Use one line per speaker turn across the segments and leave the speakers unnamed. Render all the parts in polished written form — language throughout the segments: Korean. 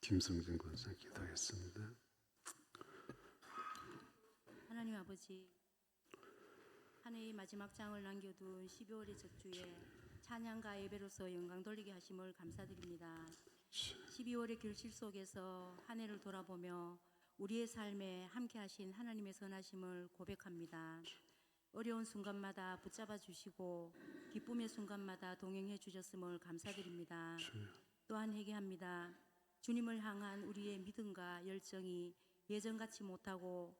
김성진 권사 기도하겠습니다.
하나님 아버지, 한 해의 마지막 장을 남겨둔 12월의 첫 주에 찬양과 예배로서 영광 돌리게 하심을 감사드립니다. 12월의 결실 속에서 한 해를 돌아보며 우리의 삶에 함께 하신 하나님의 선하심을 고백합니다. 어려운 순간마다 붙잡아 주시고 기쁨의 순간마다 동행해 주셨음을 감사드립니다. 또한 회개합니다. 주님을 향한 우리의 믿음과 열정이 예전같이 못하고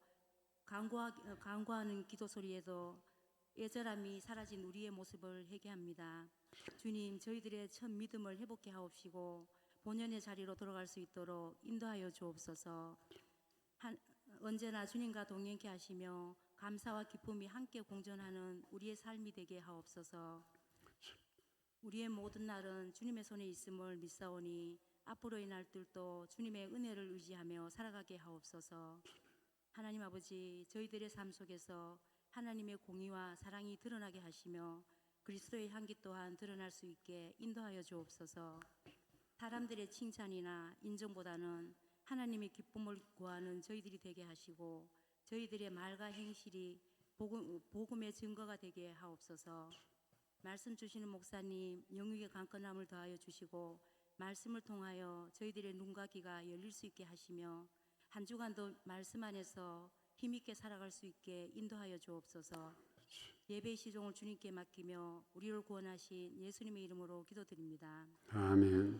간구하는 기도 소리에도 애절함이 사라진 우리의 모습을 회개합니다. 주님, 저희들의 첫 믿음을 회복해 하옵시고 본연의 자리로 돌아갈 수 있도록 인도하여 주옵소서. 언제나 주님과 동행케 하시며 감사와 기쁨이 함께 공존하는 우리의 삶이 되게 하옵소서. 우리의 모든 날은 주님의 손에 있음을 믿사오니 앞으로의 날들도 주님의 은혜를 의지하며 살아가게 하옵소서. 하나님 아버지, 저희들의 삶 속에서 하나님의 공의와 사랑이 드러나게 하시며 그리스도의 향기 또한 드러날 수 있게 인도하여 주옵소서. 사람들의 칭찬이나 인정보다는 하나님의 기쁨을 구하는 저희들이 되게 하시고 저희들의 말과 행실이 복음의 증거가 되게 하옵소서. 말씀 주시는 목사님 영육의 강건함을 더하여 주시고 말씀을 통하여 저희들의 눈과 귀가 열릴 수 있게 하시며 한 주간도 말씀 안에서 힘있게 살아갈 수 있게 인도하여 주옵소서. 예배의 시종을 주님께 맡기며 우리를 구원하신 예수님의 이름으로 기도드립니다.
아멘.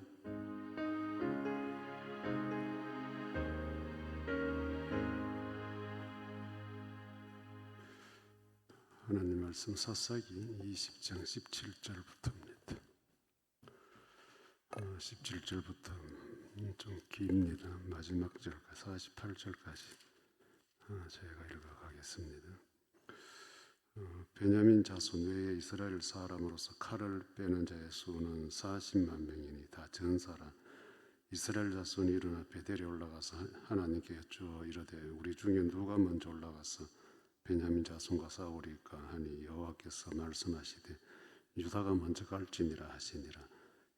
하나님 말씀 사사기 20장 17절부터입니다. 17절부터 좀 깁니다. 마지막 절까지 48절까지 제가 읽어가겠습니다. 베냐민 자손 외에 이스라엘 사람으로서 칼을 빼는 자의 수는 40만 명이니 다 전사라. 이스라엘 자손이 일어나 베델에 올라가서 하나님께 여쭈어 이르되 우리 중에 누가 먼저 올라가서 베냐민 자손과 싸우리까 하니 여호와께서 말씀하시되 유다가 먼저 갈지니라 하시니라.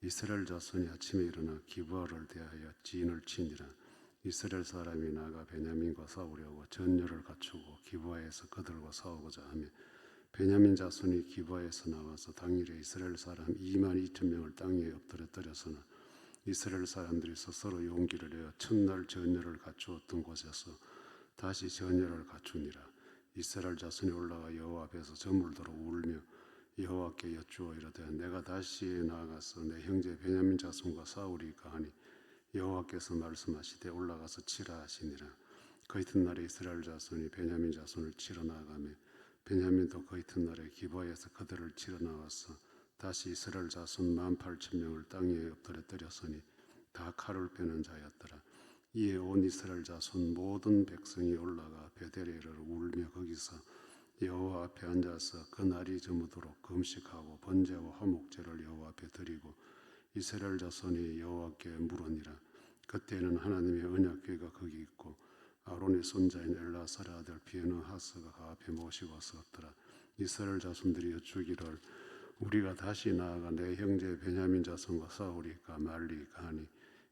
이스라엘 자손이 아침에 일어나 기브아를 대하여 진을 치니라. 이스라엘 사람이 나가 베냐민과 싸우려고 전열을 갖추고 기브아에서 그들과 싸우고자 하며 베냐민 자손이 기브아에서 나와서 당일에 이스라엘 사람 22,000명을 땅 위에 엎드려뜨렸으나 이스라엘 사람들이 스스로 용기를 내어 첫날 전열을 갖추었던 곳에서 다시 전열을 갖추니라. 이스라엘 자손이 올라가 여호와 앞에서 저물도록 울며 여호와께 여쭈어 이르되 내가 다시 나아가서 내 형제 베냐민 자손과 싸우리까 하니 여호와께서 말씀하시되 올라가서 치라 하시니라. 그 이튿날에 이스라엘 자손이 베냐민 자손을 치러 나가며 베냐민도 그 이튿날에 기브아에서 그들을 치러 나와서 다시 이스라엘 자손 18,000명을 땅 위에 엎드려뜨렸으니 다 칼을 빼는 자였더라. 이에 온 이스라엘 자손 모든 백성이 올라가 베델에 이르러 울며 거기서 여호와 앞에 앉아서 그 날이 저무도록 금식하고 번제와 화목제를 여호와 앞에 드리고 이스라엘 자손이 여호와께 물으니라. 그때는 하나님의 언약궤가 거기 있고 아론의 손자인 엘라사의 아들 비느하스가 그 앞에 모시고 섰더라. 이스라엘 자손들이 여쭈기를 우리가 다시 나아가 내 형제 베냐민 자손과 싸우리까 말리까 하니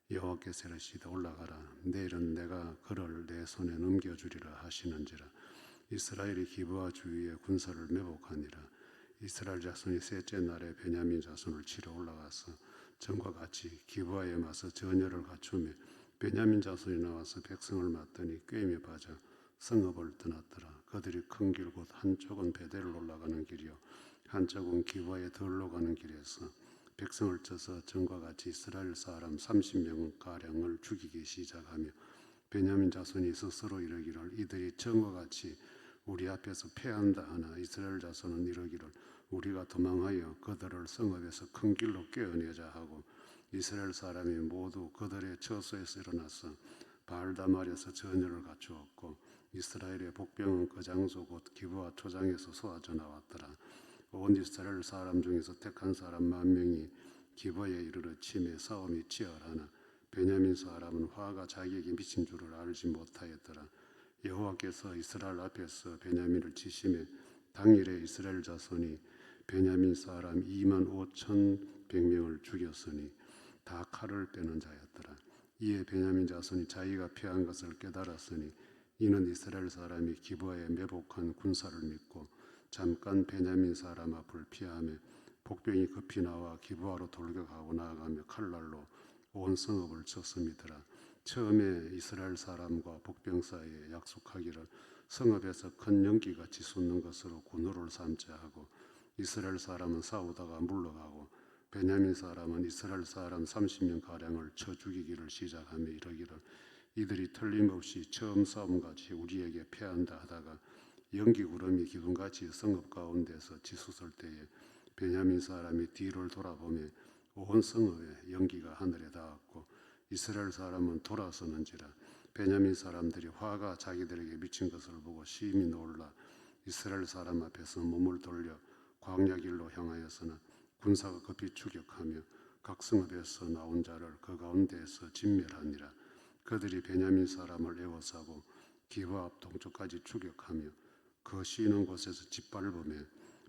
여호와께서 이르시되 올라가라. 내일은 내가 그를 내 손에 넘겨주리라 하시는지라. 이스라엘이 기브아 주위에 군사를 매복하니라. 이스라엘 자손이 셋째 날에 베냐민 자손을 치러 올라가서 전과 같이 기브아에 맞서 전열을 갖추며 베냐민 자손이 나와서 백성을 맞더니 꿰매 빠져 성읍을 떠났더라. 그들이 큰 길 곧 한쪽은 베델을 올라가는 길이요 한쪽은 기브아에 들러 가는 길에서 백성을 쳐서 전과 같이 이스라엘 사람 30명 가량을 죽이기 시작하며 베냐민 자손이 스스로 이르기를 이들이 전과 같이 우리 앞에서 패한다 하나 이스라엘 자손은 이르기를 우리가 도망하여 그들을 성읍에서 큰 길로 꿰어내자 하고 이스라엘 사람이 모두 그들의 처소에서 일어나서 바알다말에서 전열을 갖추었고 이스라엘의 복병은 그 장소 곧 기브아 초장에서 쏘아져 나왔더라. 온 이스라엘 사람 중에서 택한 사람 10,000명이 기브아에 이르러 침에 싸움이 치열하나 베냐민 사람은 화가 자기에게 미친 줄을 알지 못하였더라. 여호와께서 이스라엘 앞에서 베냐민을 치심에 당일에 이스라엘 자손이 베냐민 사람 25,100명을 죽였으니 다 칼을 빼는 자였더라. 이에 베냐민 자손이 자기가 피한 것을 깨달았으니 이는 이스라엘 사람이 기브아에 매복한 군사를 믿고 잠깐 베냐민 사람 앞을 피하며 복병이 급히 나와 기브아로 돌격하고 나아가며 칼날로 온 성읍을 쳤음이더라. 처음에 이스라엘 사람과 복병 사이에 약속하기를 성읍에서 큰 연기같이 솟는 것으로 군우를 삼자 하고 이스라엘 사람은 싸우다가 물러가고 베냐민 사람은 이스라엘 사람 30명 가량을 쳐 죽이기를 시작하며 이르기를 이들이 틀림없이 처음 싸움같이 우리에게 패한다 하다가 연기 구름이 기둥같이 성읍 가운데서 치솟을 때에 베냐민 사람이 뒤를 돌아보며 온 성읍에 연기가 하늘에 닿았고 이스라엘 사람은 돌아서는지라 베냐민 사람들이 화가 자기들에게 미친 것을 보고 심히 놀라 이스라엘 사람 앞에서 몸을 돌려 광야 길로 향하였으나 군사가 급히 추격하며 각 성읍에서 나온 자를 그 가운데에서 진멸하니라. 그들이 베냐민 사람을 에워싸고 기브아 앞 동쪽까지 추격하며 그 쉬는 곳에서 짓밟으며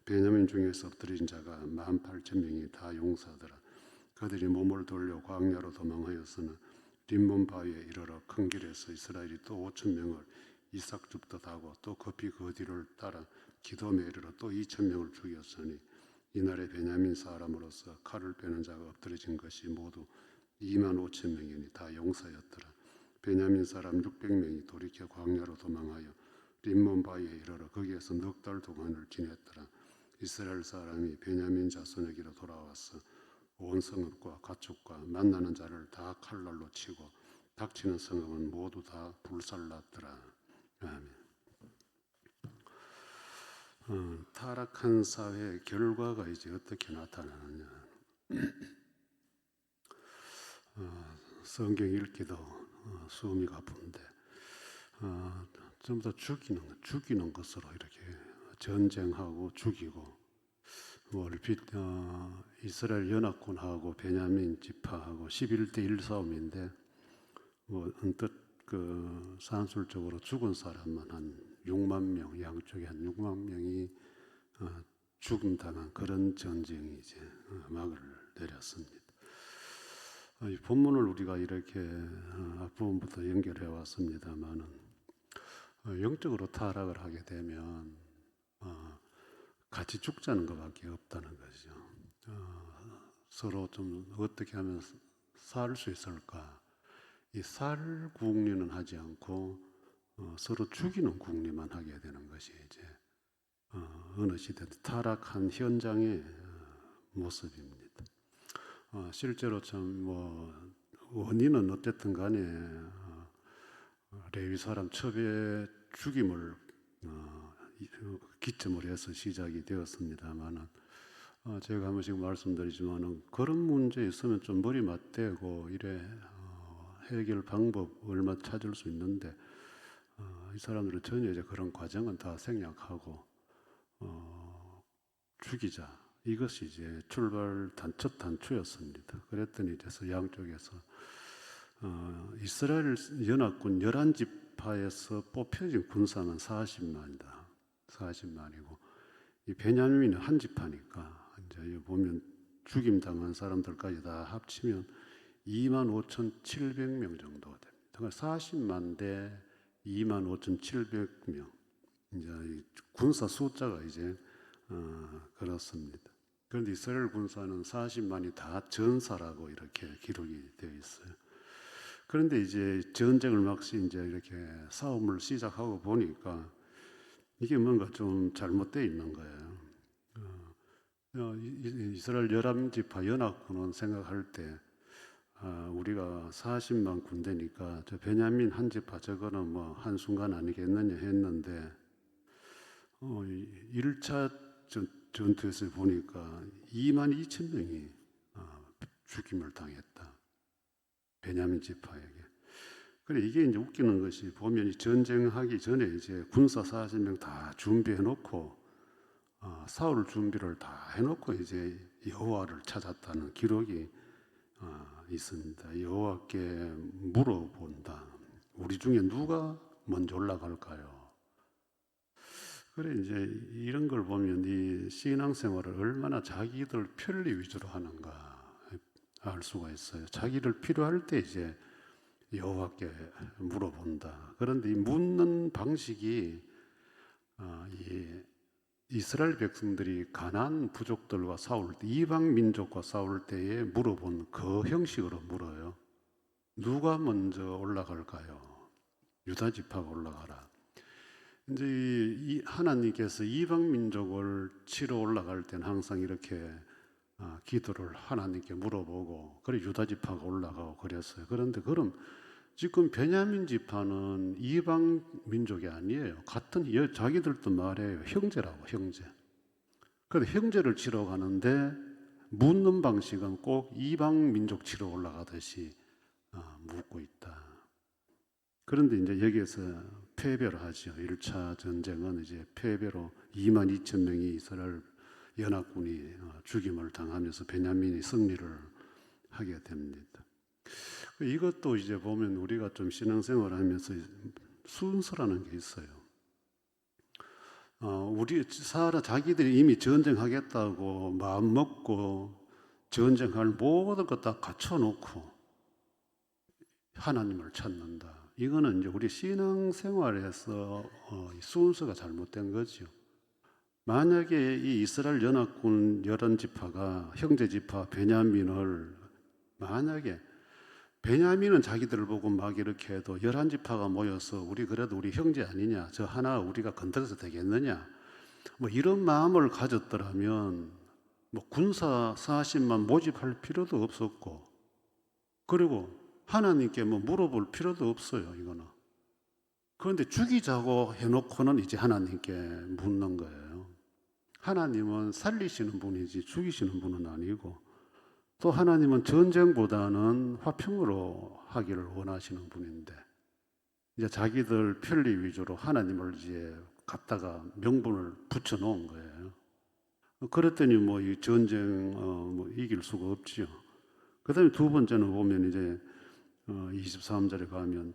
베냐민 중에서 엎드린 자가 18,000명이 다 용사더라. 그들이 몸을 돌려 광야로 도망하였으나 림몬 바위에 이르러 큰 길에서 이스라엘이 또 5,000명을 이삭 줍듯 하고 또 급히 그 뒤를 따라 기돔에 이르러 또 2,000명을 죽였으니 이날에 베냐민 사람으로서 칼을 빼는 자가 엎드려진 것이 모두 25,000명이니 다 용사였더라. 베냐민 사람 600명이 돌이켜 광야로 도망하여 림몬 바위에 이르러 거기에서 넉 달 동안을 지냈더라. 이스라엘 사람이 베냐민 자손에게로 돌아와서 온 성읍과 가축과 만나는 자를 다 칼날로 치고 닥치는 성읍은 모두 다 불살랐더라. 아멘. 타락한 사회의 결과가 이제 어떻게 나타나느냐. 성경 읽기도 숨이 가쁜데 전부 다 죽이는 것으로 이렇게 전쟁하고 죽이고 얼핏 이스라엘 연합군하고 베냐민 지파하고 11대 1 싸움인데 언뜻 그 산술적으로 죽은 사람만 한 6만 명, 양쪽에 한 6만 명이 죽음당한 그런 전쟁이 이제 막을 내렸습니다. 이 본문을 우리가 이렇게 앞부분부터 연결해 왔습니다만은 영적으로 타락을 하게 되면 같이 죽자는 것밖에 없다는 것이죠. 서로 좀 어떻게 하면 살 수 있을까? 이 살 궁리는 하지 않고 서로 죽이는 궁리만 하게 되는 것이 이제 어느 시대든 타락한 현장의 모습입니다. 실제로 참 원인은 어쨌든 간에 레위 사람 첩의 죽임을 기점으로 해서 시작이 되었습니다만은 제가 한 번씩 말씀드리지만은 그런 문제 있으면 좀 머리 맞대고 이래 해결 방법 얼마 찾을 수 있는데 이 사람들은 전혀 이제 그런 과정은 다 생략하고 죽이자 이것이 이제 출발 첫 단추였습니다. 그랬더니 이제서 양쪽에서 이스라엘 연합군 11지파에서 뽑혀진 군사는 40만이다. 40만이고 이 베냐민은 한 지파니까 이제 보면 죽임 당한 사람들까지 다 합치면 25,700명 정도 됩니다. 그러니까 40만 대 25,700명. 이제 군사 숫자가 이제 그렇습니다. 그런데 이스라엘 군사는 40만이 다 전사라고 이렇게 기록이 되어 있어요. 그런데 이제 전쟁을 막시 이제 이렇게 싸움을 시작하고 보니까 이게 뭔가 좀 잘못되어 있는 거예요. 이스라엘 11지파 연합군은 생각할 때 우리가 40만 군대니까 저 베냐민 한 지파 저거는 뭐 한순간 아니겠느냐 했는데 1차 전투에서 보니까 22,000명이 죽임을 당했다. 베냐민 지파에게. 그래 이게 이제 웃기는 것이 보면 전쟁하기 전에 이제 군사 40명 다 준비해 놓고 싸울 준비를 다 해놓고 이제 여호와를 찾았다는 기록이 있습니다. 여호와께 물어본다. 우리 중에 누가 먼저 올라갈까요? 그래 이제 이런 걸 보면 이 신앙생활을 얼마나 자기들 편리 위주로 하는가 알 수가 있어요. 자기를 필요할 때 이제 여호와께 물어본다. 그런데 이 묻는 방식이 이 이스라엘 백성들이 가나안 부족들과 싸울 때, 이방 민족과 싸울 때에 물어본 그 형식으로 물어요. 누가 먼저 올라갈까요? 유다 지파가 올라가라. 이제 이 하나님께서 이방 민족을 치러 올라갈 때는 항상 이렇게 기도를 하나님께 물어보고, 그래 유다 지파가 올라가고 그랬어요. 그런데 그럼 지금 베냐민 지파는 이방 민족이 아니에요. 같은 자기들도 말해요. 형제라고, 형제. 그런데 형제를 치러 가는데 묻는 방식은 꼭 이방 민족 치러 올라가듯이 묻고 있다. 그런데 이제 여기에서 패배를 하죠. 1차 전쟁은 이제 패배로 22,000명이 이스라엘 연합군이 죽임을 당하면서 베냐민이 승리를 하게 됩니다. 이것도 이제 보면 우리가 좀 신앙생활을 하면서 순서라는 게 있어요. 자기들이 이미 전쟁하겠다고 마음 먹고 전쟁할 모든 것 다 갖춰놓고 하나님을 찾는다. 이거는 이제 우리 신앙생활에서 순서가 잘못된 거죠. 만약에 이 이스라엘 연합군 11지파가 형제 지파 베냐민을, 만약에 베냐민은 자기들을 보고 막 이렇게 해도 11지파가 모여서 우리 그래도 우리 형제 아니냐, 저 하나 우리가 건드려서 되겠느냐, 뭐 이런 마음을 가졌더라면 뭐 군사 40만 모집할 필요도 없었고, 그리고 하나님께 뭐 물어볼 필요도 없어요. 이거는. 그런데 죽이자고 해놓고는 이제 하나님께 묻는 거예요. 하나님은 살리시는 분이지 죽이시는 분은 아니고, 또 하나님은 전쟁보다는 화평으로 하기를 원하시는 분인데, 이제 자기들 편리 위주로 하나님을 이제 갖다가 명분을 붙여 놓은 거예요. 그랬더니 뭐 이 전쟁 뭐 이길 수가 없지요. 그 다음에 두 번째는 보면 이제 23절에 가면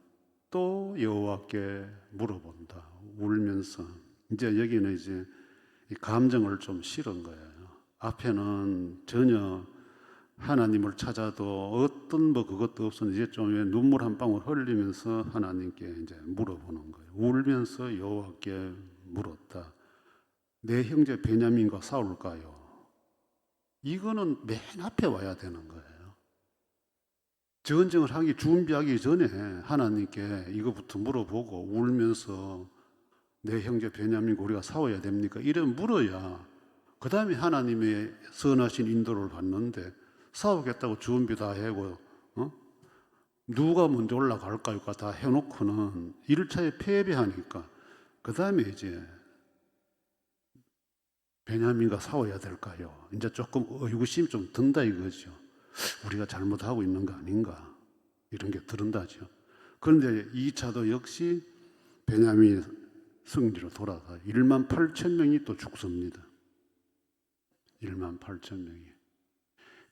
또 여호와께 물어본다. 울면서. 이제 여기는 이제 감정을 좀 실은 거예요. 앞에는 전혀 하나님을 찾아도 어떤 뭐 그것도 없었는데 이제 좀 눈물 한 방울 흘리면서 하나님께 이제 물어보는 거예요. 울면서 여호와께 물었다. 내 형제 베냐민과 싸울까요? 이거는 맨 앞에 와야 되는 거예요. 전쟁을 하기 준비하기 전에 하나님께 이거부터 물어보고 울면서 내 형제 베냐민과 우리가 싸워야 됩니까? 이래 물어야 그 다음에 하나님의 선하신 인도를 받는데, 싸우겠다고 준비 다 하고 누가 먼저 올라갈까요? 다 해놓고는 1차에 패배하니까 그 다음에 이제 베냐민과 싸워야 될까요? 이제 조금 의구심이 좀 든다 이거죠. 우리가 잘못하고 있는 거 아닌가, 이런 게 들은다죠. 그런데 2차도 역시 베냐민이 승리로 돌아가 18,000명이 또 죽습니다. 18,000명이.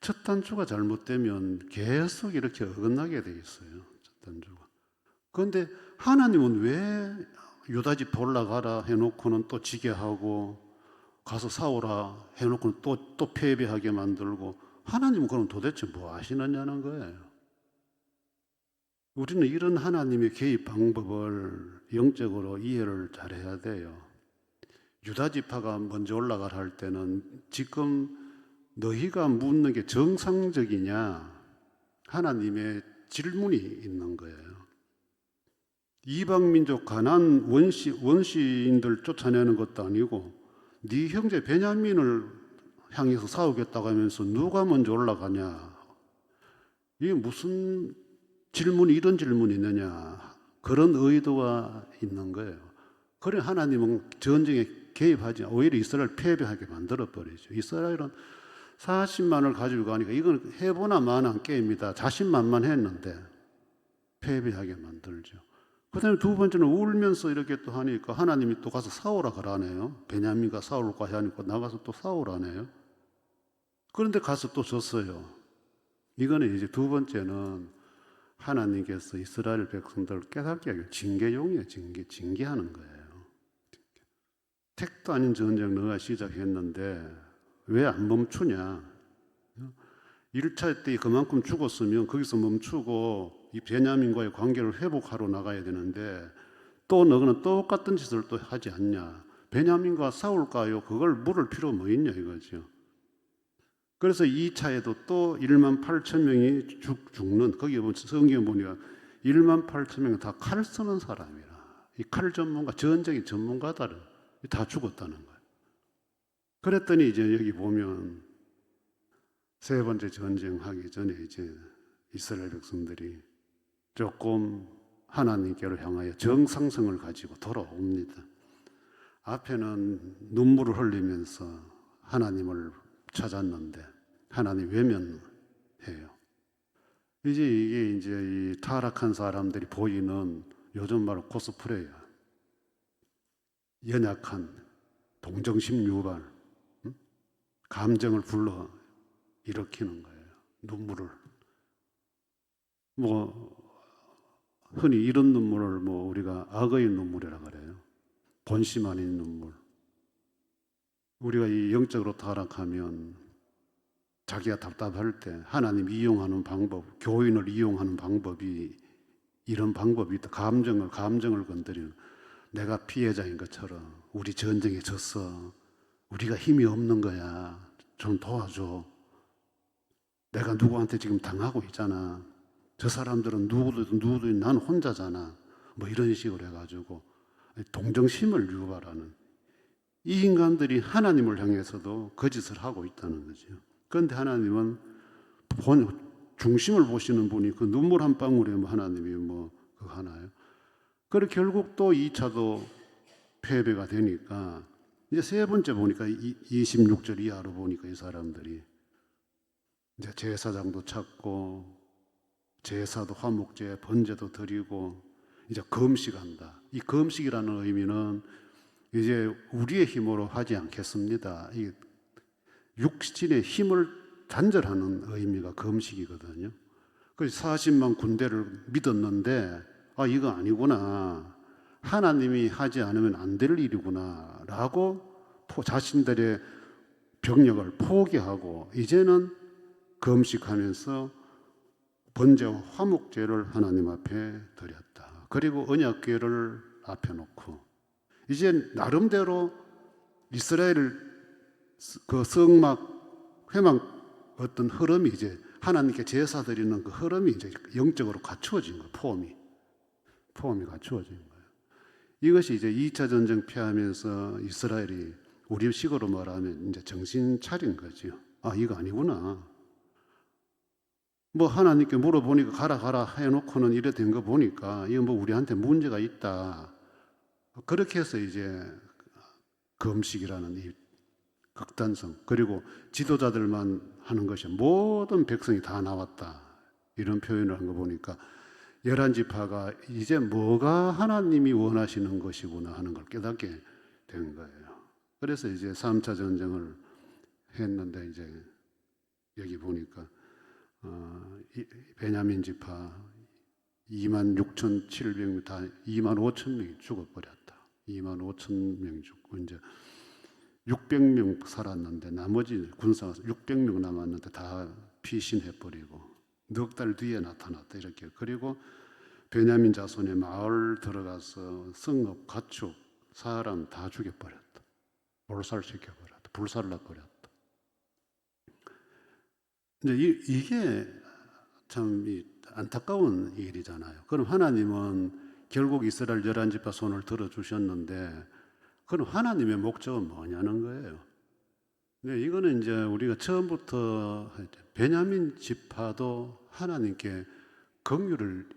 첫 단추가 잘못되면 계속 이렇게 어긋나게 돼 있어요. 첫 단추가. 그런데 하나님은 왜 유다지파 올라가라 해놓고는 또 지게 하고, 가서 싸우라 해놓고는 또 패배하게 만들고, 하나님은 그럼 도대체 뭐 하시느냐는 거예요. 우리는 이런 하나님의 개입 방법을 영적으로 이해를 잘해야 돼요. 유다지파가 먼저 올라가라 할 때는 지금 너희가 묻는 게 정상적이냐, 하나님의 질문이 있는 거예요. 이방민족 가나안 원시인들 쫓아내는 것도 아니고 네 형제 베냐민을 향해서 싸우겠다고 하면서 누가 먼저 올라가냐, 이게 무슨 질문이, 이런 질문이 있느냐, 그런 의도가 있는 거예요. 그래 하나님은 전쟁에 개입하지, 오히려 이스라엘 패배하게 만들어버리죠. 이스라엘은 40만을 가지고 가니까 이건 해보나 마나한 게임이다, 자신만만했는데 패배하게 만들죠. 그 다음에 두 번째는 울면서 이렇게 또 하니까 하나님이 또 가서 싸우라 그러네요. 베냐민과 싸울까 하니까 나가서 또 싸우라네요. 그런데 가서 또 졌어요. 이거는 이제 두 번째는 하나님께서 이스라엘 백성들을 깨닫게 하기 징계용이에요. 징계하는 거예요. 택도 아닌 전쟁 너가 시작했는데 왜 안 멈추냐? 1차 때 그만큼 죽었으면 거기서 멈추고 이 베냐민과의 관계를 회복하러 나가야 되는데 또 너는 똑같은 짓을 또 하지 않냐. 베냐민과 싸울까요? 그걸 물을 필요 뭐 있냐 이거죠. 그래서 2차에도 또 1만 8천 명이 죽는, 거기 성경에 보니까 1만 8천 명이 다 칼 쓰는 사람이라. 이 칼 전문가, 전쟁의 전문가들은 다 죽었다는 거예요. 그랬더니 이제 여기 보면 세 번째 전쟁하기 전에 이제 이스라엘 백성들이 조금 하나님께로 향하여 정상성을 가지고 돌아옵니다. 앞에는 눈물을 흘리면서 하나님을 찾았는데 하나님 외면해요. 이제 이게 이제 이 타락한 사람들이 보이는 요즘 말로 코스프레야. 연약한 동정심 유발, 감정을 불러 일으키는 거예요. 눈물을. 뭐 흔히 이런 눈물을 뭐 우리가 악의 눈물이라 그래요. 본심 아닌 눈물. 우리가 이 영적으로 타락하면 자기가 답답할 때 하나님 이용하는 방법, 교인을 이용하는 방법이 이런 방법이 있다. 감정을 건드리는. 내가 피해자인 것처럼 우리 전쟁에 졌어. 우리가 힘이 없는 거야. 좀 도와줘. 내가 누구한테 지금 당하고 있잖아. 저 사람들은 누구도 난 혼자잖아. 뭐 이런 식으로 해가지고 동정심을 유발하는 이 인간들이 하나님을 향해서도 거짓을 하고 있다는 거죠. 그런데 하나님은 중심을 보시는 분이 그 눈물 한 방울에 뭐 하나님이 뭐 그거 하나요? 그리고 결국 또 2차도 패배가 되니까 이제 세 번째 보니까 26절 이하로 보니까 이 사람들이 이제 제사장도 찾고 제사도 화목제 번제도 드리고 이제 금식한다. 이 금식이라는 의미는 이제 우리의 힘으로 하지 않겠습니다. 이 육신의 힘을 단절하는 의미가 금식이거든요. 그래서 40만 군대를 믿었는데 아 이거 아니구나. 하나님이 하지 않으면 안 될 일이구나 라고 자신들의 병력을 포기하고 이제는 금식하면서 번제와 화목제를 하나님 앞에 드렸다. 그리고 언약궤를 앞에 놓고 이제 나름대로 이스라엘 그 성막 회막 어떤 흐름이 이제 하나님께 제사 드리는 그 흐름이 이제 영적으로 갖추어진 거예요. 폼이 갖추어진 거예요. 이것이 이제 2차 전쟁 패하면서 이스라엘이 우리식으로 말하면 이제 정신 차린 거죠. 아 이거 아니구나. 뭐 하나님께 물어보니까 가라 해놓고는 이래 된 거 보니까 이거 뭐 우리한테 문제가 있다. 그렇게 해서 이제 금식이라는 이 극단성 그리고 지도자들만 하는 것이 모든 백성이 다 나왔다. 이런 표현을 한 거 보니까 11지파가 이제 뭐가 하나님이 원하시는 것이구나 하는 걸 깨닫게 된 거예요. 그래서 이제 3차 전쟁을 했는데 이제 여기 보니까 베냐민 지파 26,700명 다 25,000명이 죽어버렸다. 25,000명이 죽고 이제 600명 살았는데 나머지 군사가 600명 남았는데 다 피신해버리고 넉 달 뒤에 나타났다 이렇게. 그리고 베냐민 자손의 마을 들어가서 성읍, 가축, 사람 다 죽여버렸다. 몰살시켜버렸다. 불살라버렸다. 이제 이게 참 안타까운 일이잖아요. 그럼 하나님은 결국 이스라엘 11지파 손을 들어주셨는데 그럼 하나님의 목적은 뭐냐는 거예요. 이거는 이제 우리가 처음부터 베냐민 지파도 하나님께 긍휼을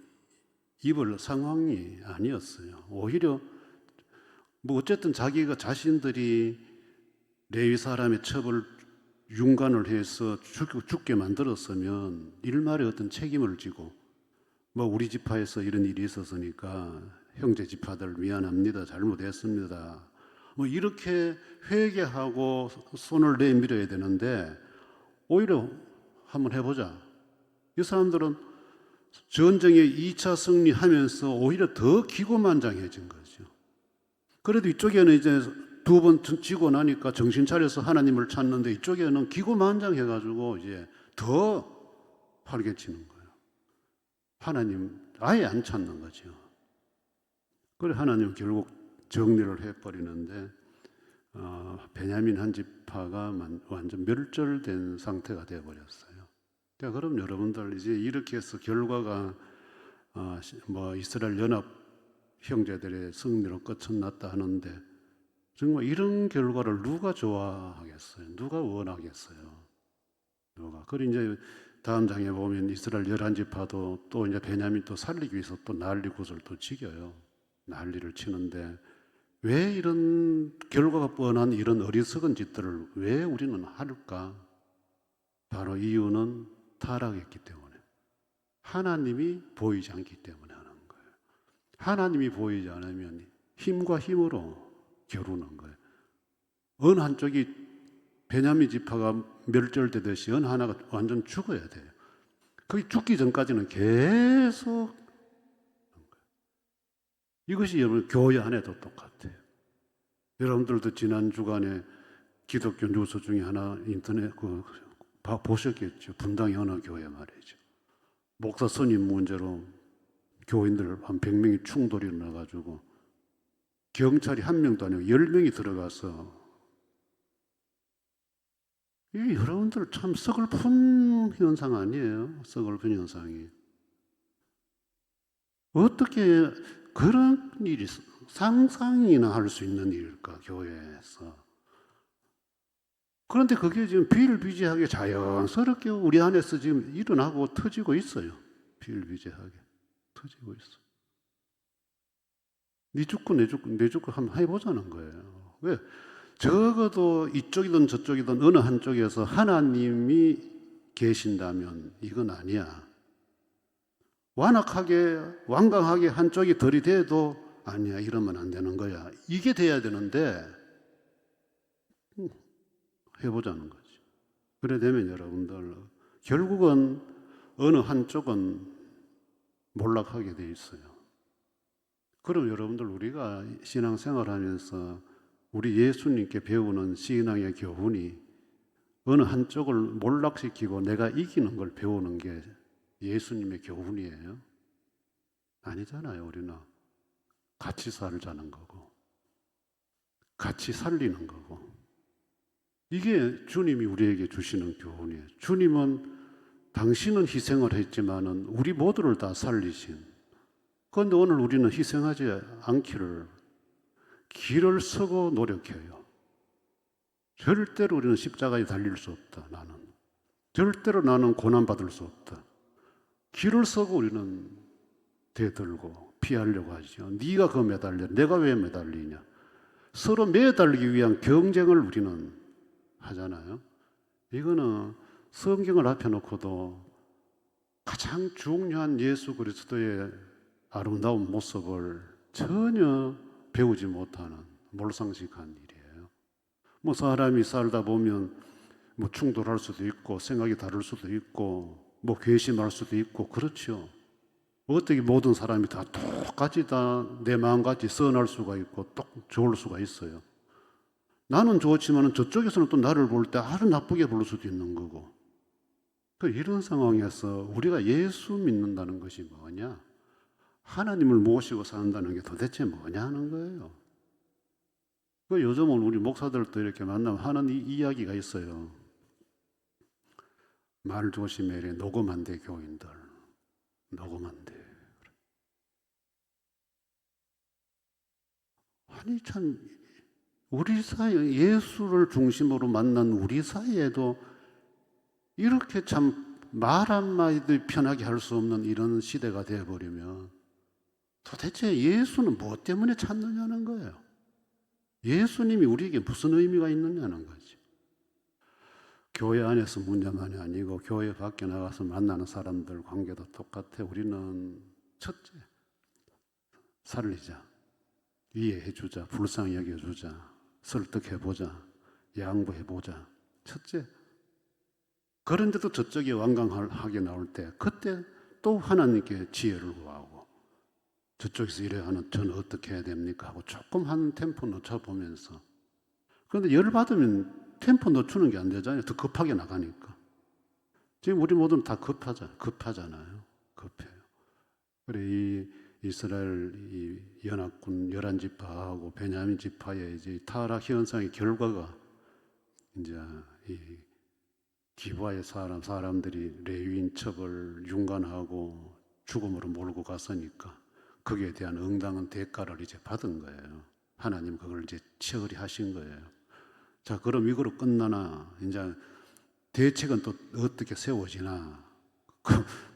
입을 상황이 아니었어요. 오히려 뭐 어쨌든 자기가 자신들이 레위 사람의 첩을 윤관을 해서 죽게 만들었으면 일말의 어떤 책임을 지고 뭐 우리 지파에서 이런 일이 있었으니까 형제 지파들 미안합니다. 잘못했습니다. 뭐 이렇게 회개하고 손을 내밀어야 되는데 오히려 한번 해보자. 이 사람들은 전쟁에 2차 승리하면서 오히려 더 기고만장해진 거죠. 그래도 이쪽에는 이제 2번 지고 나니까 정신 차려서 하나님을 찾는데 이쪽에는 기고만장해가지고 이제 더 활개치는 거예요. 하나님 아예 안 찾는 거죠. 그래 하나님 결국 정리를 해버리는데 베냐민 한 지파가 완전 멸절된 상태가 되어버렸어요. 그럼 여러분들 이제 이렇게 해서 결과가 이스라엘 연합 형제들의 승리로 끝났다 하는데 정말 이런 결과를 누가 좋아하겠어요? 누가 원하겠어요? 누가? 그리고 이제 다음 장에 보면 이스라엘 11지파도 또 이제 베냐민 또 살리기 위해서 또 난리 구슬 또 지겨요. 난리를 치는데 왜 이런 결과가 뻔한 이런 어리석은 짓들을 왜 우리는 할까? 바로 이유는 타락했기 때문에, 하나님이 보이지 않기 때문에 하는 거예요. 하나님이 보이지 않으면 힘과 힘으로 겨루는 거예요. 어느 한쪽이 베냐민 지파가 멸절되듯이 어느 하나가 완전 죽어야 돼요. 거기 죽기 전까지는 계속 이것이 여러분 교회 안에도 똑같아요. 여러분들도 지난 주간에 기독교 뉴스 중에 하나 인터넷 보셨겠죠. 분당의 어느 교회 말이죠. 목사 선임 문제로 교인들 한 100명이 충돌이 나가지고 경찰이 한 명도 아니고 10명이 들어가서 이 여러분들 참 서글픈 현상 아니에요? 서글픈 현상이. 어떻게 그런 일이 상상이나 할 수 있는 일일까, 교회에서. 그런데 그게 지금 비일비재하게 자연스럽게 우리 안에서 지금 일어나고 터지고 있어요. 비일비재하게 터지고 있어. 네 죽고 내 죽고 한번 해보자는 거예요. 왜? 적어도 이쪽이든 저쪽이든 어느 한쪽에서 하나님이 계신다면 이건 아니야. 완강하게 한쪽이 들이대도 아니야, 이러면 안 되는 거야. 이게 돼야 되는데 해보자는 거지. 그래 되면 여러분들 결국은 어느 한쪽은 몰락하게 돼 있어요. 그럼 여러분들 우리가 신앙생활하면서 우리 예수님께 배우는 신앙의 교훈이 어느 한쪽을 몰락시키고 내가 이기는 걸 배우는 게 예수님의 교훈이에요? 아니잖아요. 우리는 같이 살자는 거고 같이 살리는 거고 이게 주님이 우리에게 주시는 교훈이에요. 주님은 당신은 희생을 했지만은 우리 모두를 다 살리신. 그런데 오늘 우리는 희생하지 않기를 길을 서고 노력해요. 절대로 우리는 십자가에 달릴 수 없다. 나는 절대로 나는 고난받을 수 없다. 길을 서고 우리는 대들고 피하려고 하죠. 네가 그 매달려, 내가 왜 매달리냐. 서로 매달리기 위한 경쟁을 우리는 하잖아요. 이거는 성경을 앞에 놓고도 가장 중요한 예수 그리스도의 아름다운 모습을 전혀 배우지 못하는 몰상식한 일이에요. 뭐 사람이 살다 보면 뭐 충돌할 수도 있고 생각이 다를 수도 있고 뭐 괘씸할 수도 있고 그렇죠. 어떻게 모든 사람이 다 똑같이 다 내 마음같이 선할 수가 있고 또 좋을 수가 있어요. 나는 좋지만 저쪽에서는 또 나를 볼 때 아주 나쁘게 볼 수도 있는 거고. 이런 상황에서 우리가 예수 믿는다는 것이 뭐냐? 하나님을 모시고 산다는 게 도대체 뭐냐 하는 거예요. 요즘은 우리 목사들도 이렇게 만나면 하는 이야기가 있어요. 말 조심해, 녹음한대 교인들. 녹음한대. 아니 참 우리 사이 예수를 중심으로 만난 우리 사이에도 이렇게 참 말 한마디도 편하게 할 수 없는 이런 시대가 되어버리면 도대체 예수는 무엇 때문에 찾느냐는 거예요. 예수님이 우리에게 무슨 의미가 있느냐는 거지. 교회 안에서 문제만이 아니고 교회 밖에 나가서 만나는 사람들 관계도 똑같아. 우리는 첫째, 살리자, 이해해주자, 불쌍히 여겨주자, 설득해보자, 양보해보자. 첫째. 그런데도 저쪽이 완강하게 나올 때 그때 또 하나님께 지혜를 구하고 저쪽에서 이래야 하는 저는 어떻게 해야 됩니까? 하고 조금 한 템포 늦춰보면서. 그런데 열받으면 템포 늦추는 게 안 되잖아요. 더 급하게 나가니까. 지금 우리 모두는 다 급하잖아요. 급해요. 그래 이 이스라엘 이 연합군 11지파하고 베냐민 지파의 이제 타락 현상의 결과가 이제 이 기브아의 사람들이 레위인 첩을 융간하고 죽음으로 몰고 갔으니까 거기에 대한 응당한 대가를 이제 받은 거예요. 하나님 그걸 이제 처리하신 거예요. 자, 그럼 이거로 끝나나? 이제 대책은 또 어떻게 세워지나?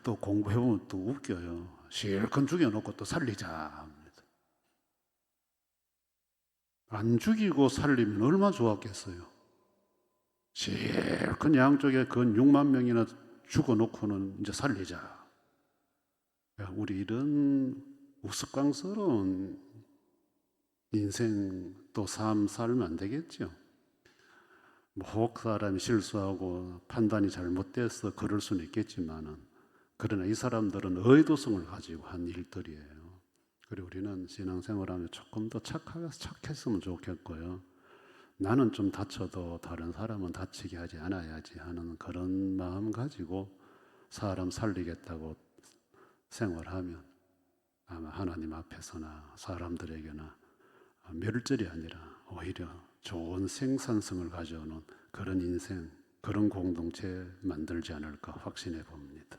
또 공부해보면 또 웃겨요. 실컷 죽여놓고 또 살리자 합니다. 안 죽이고 살리면 얼마나 좋았겠어요. 실컷 양쪽에 근 6만 명이나 죽어놓고는 이제 살리자. 야, 우리 이런 우스꽝스러운 인생 또 삶 살면 안 되겠죠. 혹 사람이 실수하고 판단이 잘못돼서 그럴 수는 있겠지만은, 그러나 이 사람들은 의도성을 가지고 한 일들이에요. 그리고 우리는 신앙생활하면 조금 더 착했으면 좋겠고요. 나는 좀 다쳐도 다른 사람은 다치게 하지 않아야지 하는 그런 마음 가지고 사람 살리겠다고 생활하면 아마 하나님 앞에서나 사람들에게나 멸절이 아니라 오히려 좋은 생산성을 가져오는 그런 인생, 그런 공동체 만들지 않을까 확신해 봅니다.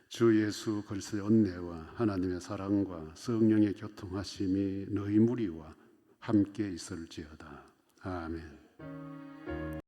주 예수 그리스도의 은혜와 하나님의 사랑과 성령의 교통하심이 너희 무리와 함께 있을지어다. 아멘.